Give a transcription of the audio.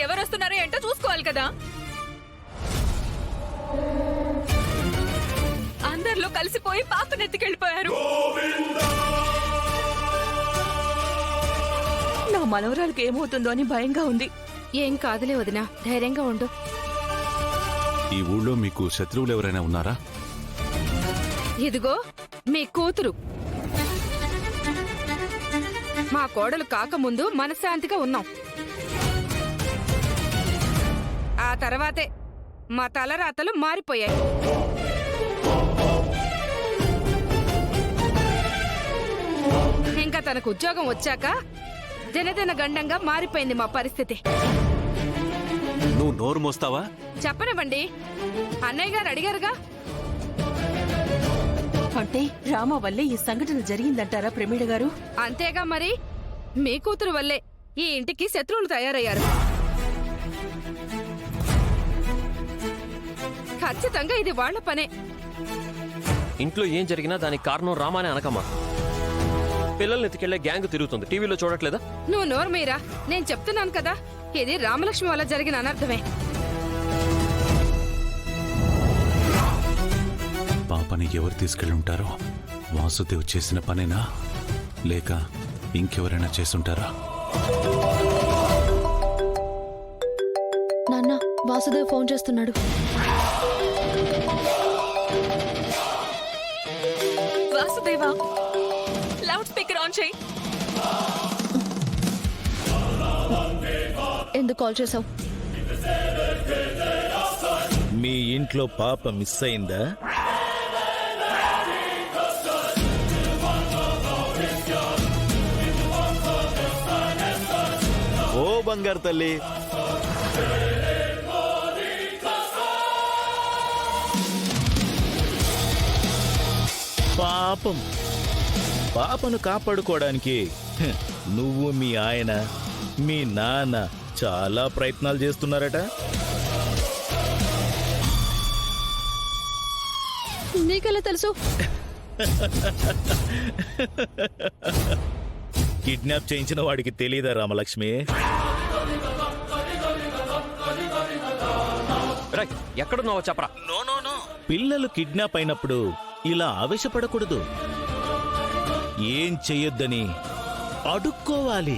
ఎవరు వస్తున్నారో ఏంటో చూసుకోవాలి కదా. అందరిలో కలిసిపోయి పాపను ఎత్తుకెళ్ళిపోయారు. నా మనవరాలకి ఏమవుతుందో అని భయంగా ఉంది. ఏం కాదులే వదినా, ధైర్యంగా ఉండు. ఈ ఊళ్ళో మీకు శత్రువులు ఎవరైనా ఉన్నారా? ఇదిగో మీ కూతురు. మా కోడలు కాకముందు మనశ్శాంతిగా ఉన్నాం. ఆ తర్వాతే మా తలరాతలు మారిపోయాయి. ఇంకా తనకు ఉద్యోగం వచ్చాక దినదిన గండంగా మారిపోయింది మా పరిస్థితి. నువ్వు నోరు మోస్తావా? చెప్పనివ్వండి, అన్నయ్య గారు అడిగారుగా. అంటే రామ వల్లే ఈ సంఘటన జరిగిందంటారా ప్రమీడ గారు? అంతేగా మరి, మీ కూతురు వల్లే ఈ ఇంటికి శత్రువులు తయారయ్యారు. ఖచ్చితంగా ఇది వాళ్ల పనే. ఇంట్లో ఏం జరిగినా దానికి కారణం రామానే అనకమ్మా. పిల్లల్ని ఎత్తుకెళ్లే గ్యాంగ్ తిరుగుతుంది, టీవీలో చూడట్లేదా? నువ్వు నోరు మీరా, నేను చెప్తున్నాను కదా, ఇది రామలక్ష్మి వల్ల జరిగిన అనర్థమే. పాపని ఎవరు తీసుకెళ్ళి ఉంటారో? వాసుదేవ్ చేసిన పనేనా లేక ఇంకెవరైనా చేసుంటారా? నాన్న, వాసుదేవ్ ఫోన్ చేస్తున్నాడు. వాసుదేవా, లౌడ్ స్పీకర్ ఆన్ చేయి. ఎందుకు కాల్ చేసావు? మీ ఇంట్లో పాప మిస్ అయిందా? ఓ బంగారు తల్లి, పాపం. పాపను కాపాడుకోవడానికి నువ్వు, మీ ఆయన, మీ నాన్న చాలా ప్రయత్నాలు చేస్తున్నారట. నీకెలా తెలుసు? కిడ్నాప్ చేయించిన వాడికి తెలీదా రామలక్ష్మి? ఎక్కడున్నావో చెప్పరా. పిల్లలు కిడ్నాప్ అయినప్పుడు ఇలా ఆవేశపడకూడదు. ఏం చెయ్యొద్దని అడుక్కోవాలి.